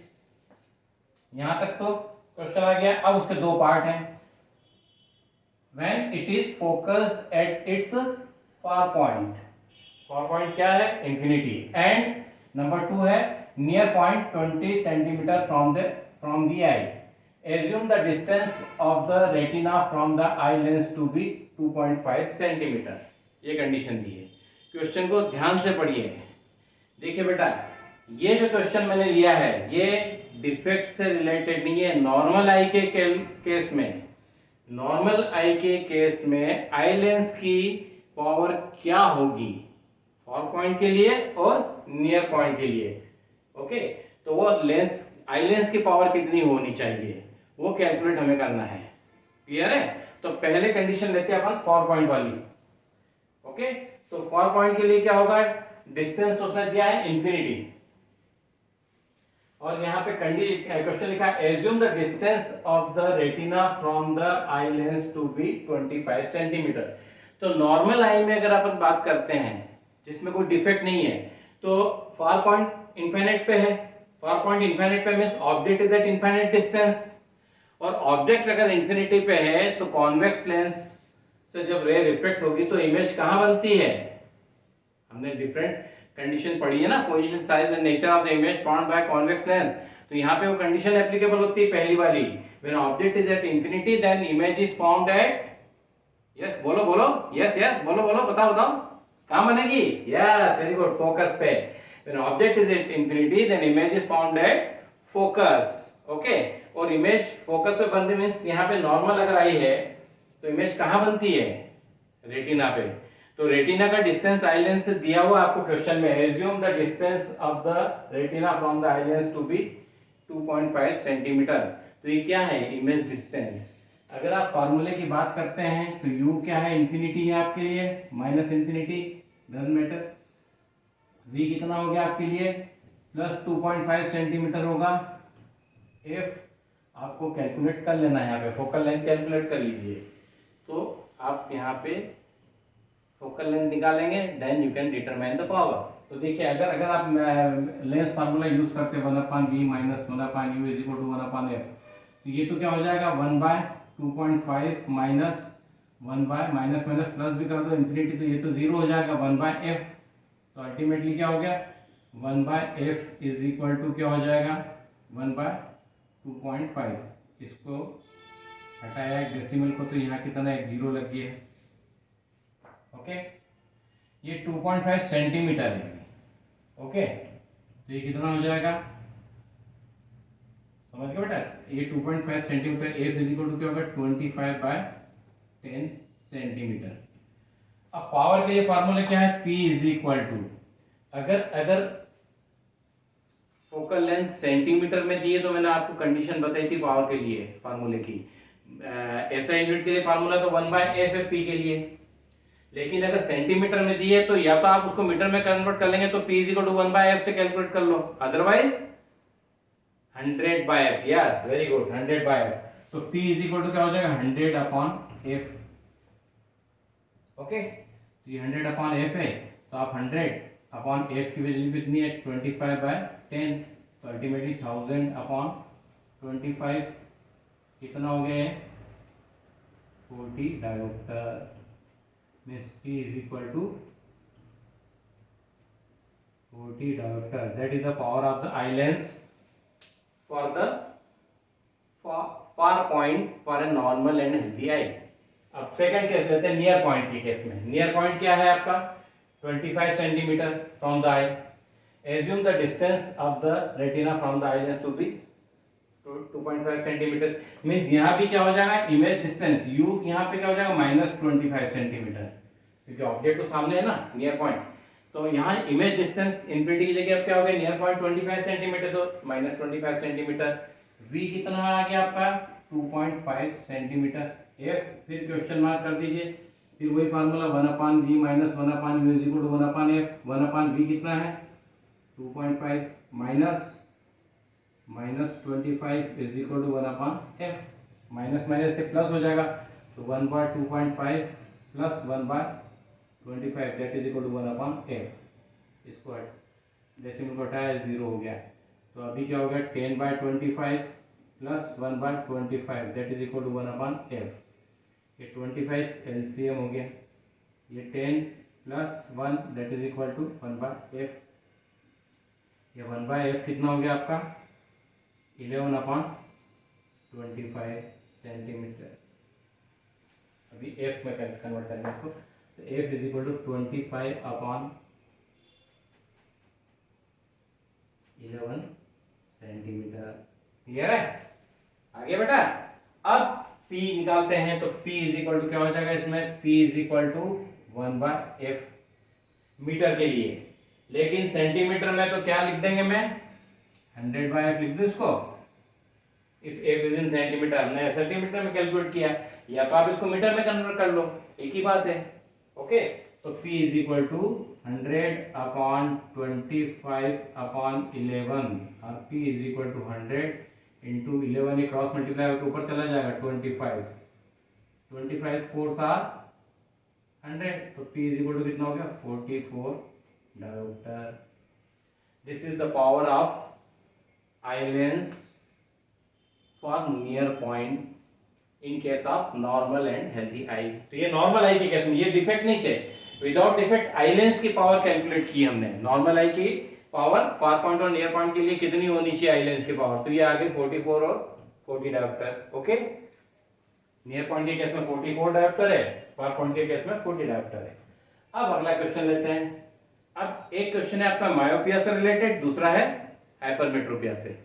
यहां तक तो क्वेश्चन आ गया। अब उसके दो पार्ट हैं, when it is focused at its far point, far point क्या है? इंफिनिटी। एंड नंबर 2 है near point 20 centimetre from the eye, assume the distance of the retina from the eye lens to be 2.5 centimetre. ये condition दी है। Question को ध्यान से पढ़िए। देखिए बेटा, ये जो क्वेश्चन मैंने लिया है ये डिफेक्ट से रिलेटेड नहीं है। नॉर्मल आई के केस में, नॉर्मल आई के केस में आई लेंस की पावर क्या होगी फार पॉइंट के लिए और नियर पॉइंट के लिए। ओके, तो वो लेंस, आई लेंस की पावर कितनी होनी चाहिए वो कैलकुलेट हमें करना है। क्लियर है? तो पहले कंडीशन लेते हैं अपन फार पॉइंट वाली। ओके, तो फार पॉइंट के लिए क्या होगा? डिस्टेंस उसने दिया है इंफिनिटी, और यहाँ पे क्वेश्चन लिखा है assume the distance of the retina from the eye lens to be 25 centimetre. तो नॉर्मल आई में अगर अपन बात करते हैं जिसमें कोई डिफेक्ट नहीं है, तो फार पॉइंट इनफाइनाइट पे है, फार पॉइंट इनफाइनाइट पे means object is eight infinite distance, और ऑब्जेक्ट अगर इन्फिनिटी पे है तो कॉन्वेक्स लेंस से जब रे रिफ्लेक्ट होगी तो इमेज कहाँ बनती है? हमने डिफरेंट कंडीशन पढ़ी है ना, position, size and nature of the image found by convex lens. तो यहाँ पे वो कंडीशन एप्लीकेबल होती है पहली वाली, when object is at infinity then image is found at, yes बोलो बोलो, यस यस बोलो बोलो, बताओ बताओ, कहाँ बनेगी? यस वेरी गुड, फोकस पे। When object is at infinity then image is found at focus, okay. और इमेज फोकस पे बनती मींस यहाँ पे नॉर्मल अगर आई है तो इमेज कहाँ बनती है? रेटिना पे। तो रेटिना का डिस्टेंस आई लेंस से दिया हुआ आपको क्वेश्चन में, assume the distance of the retina from the eye lens to be 2.5 centimetre. तो ये क्या है? Image distance. अगर आप फॉर्मूले की बात करते हैं तो u क्या है? इंफिनिटी है आपके लिए, minus infinity, doesn't matter. v कितना हो गया आपके लिए? प्लस 2.5 सेंटीमीटर होगा। f आपको कैलकुलेट कर लेना है, यहाँ पे फोकल लेंथ कैलकुलेट कर लीजिए। तो आप यहाँ पे फोकल लेंथ निकालेंगे, then you can determine the power. तो देखिए अगर आप लेंस फार्मूला यूज करते हैं 1/v minus 1/u is equal to 1/f, तो ये तो क्या हो जाएगा 1/2.5 माइनस 1/ माइनस माइनस प्लस भी कर दो इंफिनिटी, तो ये तो 0 हो जाएगा 1/f। तो अल्टीमेटली क्या हो गया? 1/f इज इक्वल टू क्या हो जाएगा? 1/2.5। इसको हटाया एक डेसिमल को, तो यहाँ कितना एक 0 लग गया है, ओके। ये 2.5 सेंटीमीटर है, ओके। तो ये कितना हो जाएगा? समझ गए बेटा? ये 2.5 centimetre, f is equal to क्या होगा? 25/10 सेंटीमीटर। अब पावर के लिए फार्मूला क्या है? P इज इक्वल टू, अगर फोकल लेंथ सेंटीमीटर में दिए तो मैंने आपको कंडीशन बताई थी पावर के लिए फार्मूले की, ऐसा यूनिट के लिए फार्मूला तो 1/f है P के लिए। लेकिन अगर सेंटीमीटर में दिए तो या तो आप उसको मीटर में कन्वर्ट कर लेंगे तो P is equal to 1/f से कैलकुलेट कर लो, otherwise 100/f। Yes very good, 100/f। तो P इज इक्वल टू क्या हो जाएगा? 100/f, okay. तो ये 100/f है, तो आप 100/f की वैल्यू कितनी है? 25/10। तो अल्टीमेटली 1000/25 कितना हो गया है? 40 dioptre. Means P is equal to 40 diopter. That is the power of the eye lens for the far point for a normal and healthy eye. अब सेकंड केस लेते हैं, नियर पॉइंट के केस में। Near point क्या है आपका? 25 centimetre from the eye. Assume the distance of the retina from the eye lens to be 2.5 centimetre. Means यहाँ भी क्या हो जाएगा? इमेज डिस्टेंस u यहाँ पे क्या हो जाएगा? -25 सेंटीमीटर, क्योंकि ऑब्जेक्ट तो सामने है ना, नियर पॉइंट। तो यहाँ इमेज डिस्टेंस इंफिनिटी की जगह अब क्या हो गया? नियर पॉइंट 25 सेंटीमीटर, तो -25 सेंटीमीटर। v कितना आ गया आपका? 2.5 सेंटीमीटर। f फिर क्वेश्चन मार्क कर दीजिए, फिर वही formula 1/v minus 1/u is equal to 1/f। 1/v कितना है? 2.5 minus -25 is equal to 1/f। Minus minus से प्लस हो जाएगा, तो 1/2.5 plus 1/25 that is equal to 1/f। इसको डेसिमल को हटाया, 0 हो गया। तो अभी क्या हो गया? 10/25 plus 1/25 that is equal to 1/f। ये 25 एलसीएम हो गया, ये 10 plus 1 that is equal to 1/f। ये 1/f कितना हो गया आपका? 11/25 सेंटीमीटर। अभी f में कन्वर्ट करेंगे इसको, तो f is equal to 25/11 centimetre. Clear है? आगे बेटा अब p निकालते हैं, तो p इज इक्वल टू क्या हो जाएगा इसमें? p is equal to 1/f metre के लिए। लेकिन सेंटीमीटर में तो क्या लिख देंगे? मैं 100/f लिख दूं इसको। If f is in centimetre, हमने सेंटीमीटर में कैलकुलेट किया, या तो आप इसको मीटर में कन्वर्ट कर लो, एक ही बात है, ओके। तो p is equal to 100 upon 25 upon 11 और P is equal to 100 into 11, ये क्रॉस मल्टीप्लाई होकर ऊपर चला जाएगा 25 4 सार 100, तो P इज इक्वल टू कितना हो गया 44 dioptre. This is the power of eye lens for near point in case of normal and healthy I. तो ये नॉर्मल आई के केस में ये डिफेक्ट नहीं थे, विदाउट डिफेक्ट आई लेंस की पावर कैलकुलेट की हमने। नॉर्मल आई की पावर फार पॉइंट और नियर पॉइंट के लिए कितनी होनी चाहिए आई लेंस की पावर, तो ये आ गई 44 और 40 डायोप्टर। ओके, नियर पॉइंट के केस में 44 डायोप्टर है, फार पॉइंट के केस में 40 डायोप्टर है। अब अगला क्वेश्चन लेते हैं। अब एक क्वेश्चन है आपका मायोपिया से रिलेटेड, दूसरा है हाइपरमेट्रोपिया से।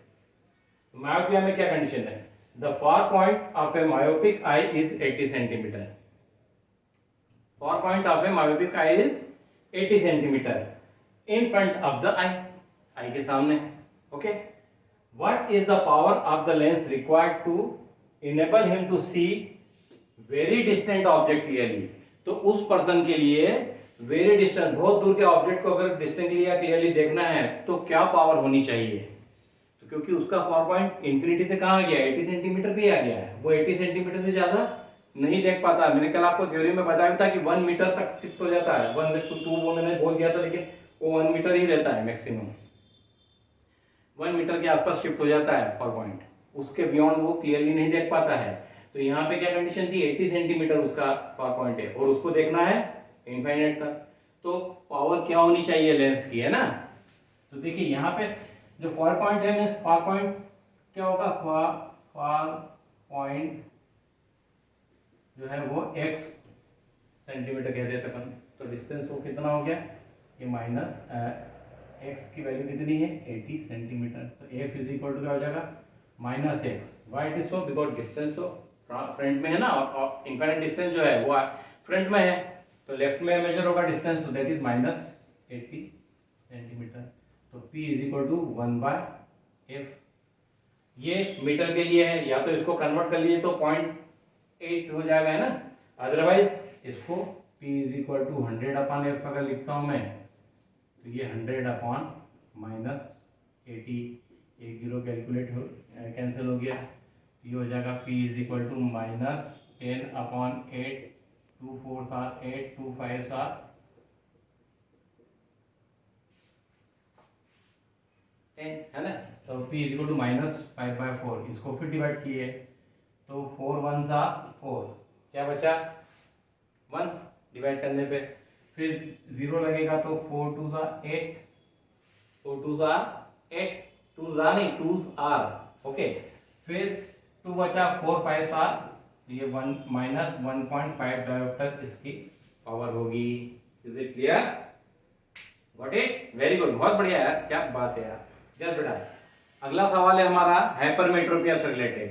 मायोपिया में क्या कंडीशन है, the far point of a myopic eye is 80 centimetre. Far point of a myopic eye is 80 centimetre in front of the eye, eye के सामने। Okay, what is the power of the lens required to enable him to see very distant object clearly. तो उस person के लिए very distant, बहुत दूर के object को अगर डिस्टेंटली या क्लियरली देखना है तो क्या पावर होनी चाहिए, तो क्योंकि उसका फार पॉइंट इंफिनिटी से कहाँ आ गया, 80 सेंटीमीटर भी आ गया है, वो 80 सेंटीमीटर से ज्यादा नहीं देख पाता। मैंने कल आपको थ्योरी में बताया था कि 1 मीटर तक शिफ्ट हो जाता है, 1 to 2 वो मैंने बोल दिया था, लेकिन वो 1 मीटर ही रहता है मैक्सिमम, 1 मीटर के आसपास शिफ्ट हो जाता है फार पॉइंट, उसके बियॉन्ड वो क्लियरली नहीं देख पाता है। तो यहाँ पे क्या कंडीशन थी, 80 सेंटीमीटर उसका फार पॉइंट है और उसको देखना है इनफाइनाइट तक, तो पावर क्या होनी चाहिए लेंस की, है ना। तो देखिए यहाँ पे जो फार पॉइंट है, मींस फार पॉइंट क्या होगा, फार पॉइंट जो है वो x सेंटीमीटर कह देते अपन, तो डिस्टेंस वो कितना हो गया, ये माइनस x की वैल्यू कितनी है 80 सेंटीमीटर, तो f इज इक्वल टू क्या हो जाएगा minus x. Why it is so, because distance तो फ्रंट में है ना, और इनफाइनाइट डिस्टेंस जो है वो फ्रंट में है, तो लेफ्ट में मेजर होगा डिस्टेंस, तो दैट इज माइनस 80 सेंटीमीटर। तो P is equal to 1/f। ये मीटर के लिए है, या तो इसको कन्वर्ट कर लीजिए तो 0.8 हो जाएगा, है ना, अदरवाइज इसको P is equal to 100/f अगर लिखता हूं मैं, तो ये 100 माइनस 80, एक जीरो कैलकुलेट हो कैंसिल हो गया, ये हो जाएगा P is equal to minus 10/8, 2 4 7 8, 2 5 7 10, है ना। तो P is equal to minus 5/4, इसको फिर डिवाइड किए तो 4 1 4, क्या बचा 1 डिवाइड करने पे, फिर 0 लगेगा तो 4 2 8, 4 2 8, 2 नहीं 2s आर, ओके, फिर 2 बचा 4 5 7, ये 1 माइनस 1.5 डायोप्टर इसकी पावर होगी। Is it clear, got it, very good, बहुत बढ़िया यार, क्या बात है यार। जस्ट बेटा अगला सवाल है हमारा हाइपरमेट्रोपिया से रिलेटेड।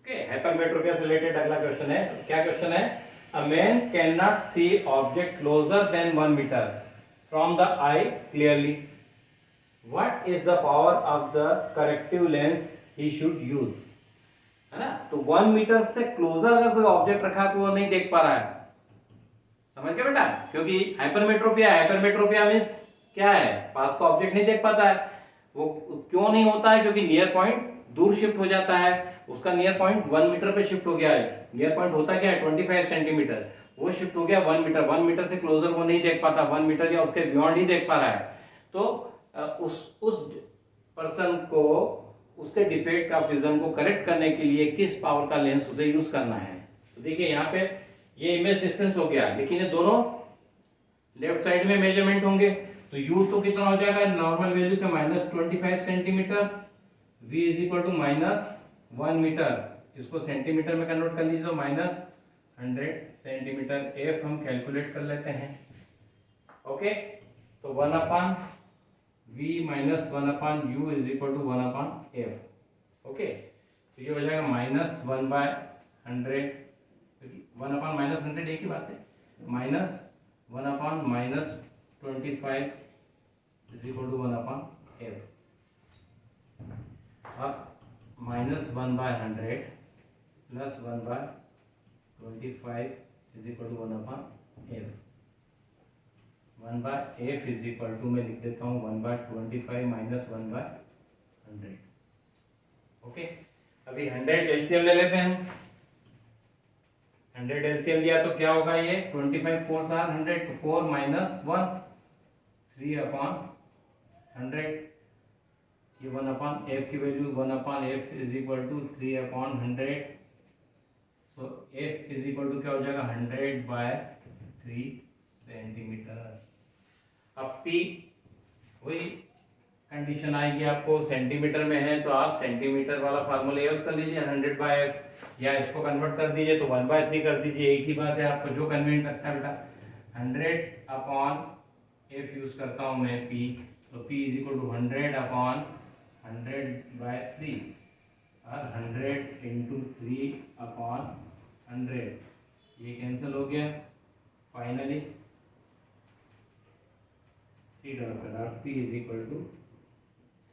ओके, हाइपरमेट्रोपिया से रिलेटेड अगला क्वेश्चन है। क्या क्वेश्चन है, a man can not see object closer than 1 metre from the eye clearly, what is the power of the corrective lens he should use, है ना। तो 1 metre से closure अगर कोई ऑब्जेक्ट रखा तो वो नहीं देख पा रहा है, समझ गए बेटा, क्योंकि हाइपरमेट्रोपिया मींस क्या है, पास का ऑब्जेक्ट नहीं देख पाता है। वो क्यों नहीं होता है, क्योंकि नियर पॉइंट दूर शिफ्ट हो जाता है, उसका नियर पॉइंट 1 मीटर पे शिफ्ट हो गया है, नियर पॉइंट होता क्या है 25 सेंटीमीटर, वो शिफ्ट हो गया 1 मीटर, 1 मीटर से क्लोजर वो नहीं देख पाता, 1 मीटर या उसके बियॉन्ड ही देख पा रहा है। तो उस पर्सन को उसके डिफेक्ट ऑफ विजन को करेक्ट करने के लिए किस पावर का लेंस उसे यूज करना है। तो देखिए यहाँ पे ये इमेज डिस्टेंस हो गया, लेकिन ये दोनों लेफ्ट साइड में मेजरमेंट होंगे, तो u तो कितना हो जाएगा नॉर्मल वैल्यू से minus 25 centimetre, v is equal to minus 1 metre, इसको सेंटीमीटर में कन्वर्ट कर लीजिए तो माइनस 100 सेंटीमीटर, f हम कैलकुलेट कर लेते हैं। ओके, तो 1/v minus 1/u is equal to 1/f। Okay, तो ये हो जाएगा माइनस 1/100, 1/-100 एक ही बात है, minus 1/-25 is equal to 1/f, अब minus 1/100 plus 1/25 is equal to 1/f, 1 by F is equal to, मैं लिख देता हूँ 1 बाय 25 माइनस 1 बाय 100। ओके, अभी 100 एलसीएम ले लेते हैं हम। 100 एलसीएम लिया तो क्या होगा, ये 25 4 आर 100, तो 4 माइनस 1 3 अपॉन 100, ये 1 अपॉन एफ की value 1 upon F is equal to 3 upon 100, so F is equal to क्या हो जाएगा 100 बाय 3 सेंटीमीटर। अब पी वही कंडीशन आएगी आपको, सेंटीमीटर में है तो आप सेंटीमीटर वाला फार्मूला यूज कर लीजिए 100 बाय एफ, या इसको कन्वर्ट कर दीजिए तो 1 बाय 3 कर दीजिए, एक ही बात है, आपको जो कन्वीनियंट लगता है बेटा। 100 अपॉन एफ यूज करता हूँ मैं पी, तो P is equal to 100 upon 100 by 3 और 100 इंटू 3 अपॉन 100, ये कैंसिल हो गया। फाइनली 3 डायोप्टर, और P is equal to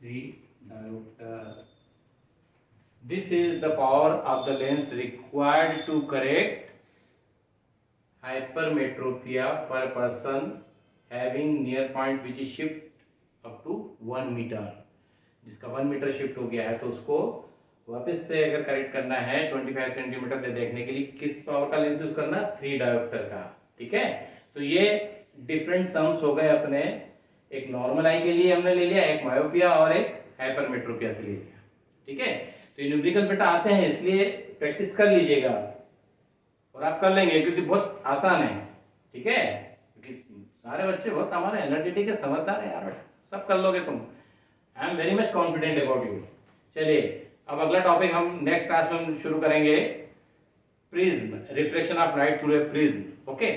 3 diopter. This is the power of the lens required to correct hypermetropia for a person having near point which is shift up to 1 meter. जिसका 1 metre shift हो गया है तो उसको वापस से अगर करेक्ट करना है 25 सेंटीमीटर से देखने के लिए किस पावर का लेंस यूज करना, 3 डायोप्टर का। ठीक है, तो ये डिफरेंट सम्स हो गए अपने, एक नॉर्मल आई के लिए हमने ले लिया, एक मायोपिया और एक हाइपरमेट्रोपिया से ले लिया। ठीक है, तो ये न्यूमेरिकल बेटा आते हैं, इसलिए प्रैक्टिस कर लीजिएगा और आप कर लेंगे क्योंकि बहुत आसान है। ठीक है, क्योंकि सारे बच्चे बहुत हमारे एनर्जेटिक है, समझदार है यार, सब कर लोगे तुम। I am very much confident about you. चलिए अब अगला टॉपिक हम नेक्स्ट क्लास में शुरू करेंगे, prism, reflection of light through a prism. Okay.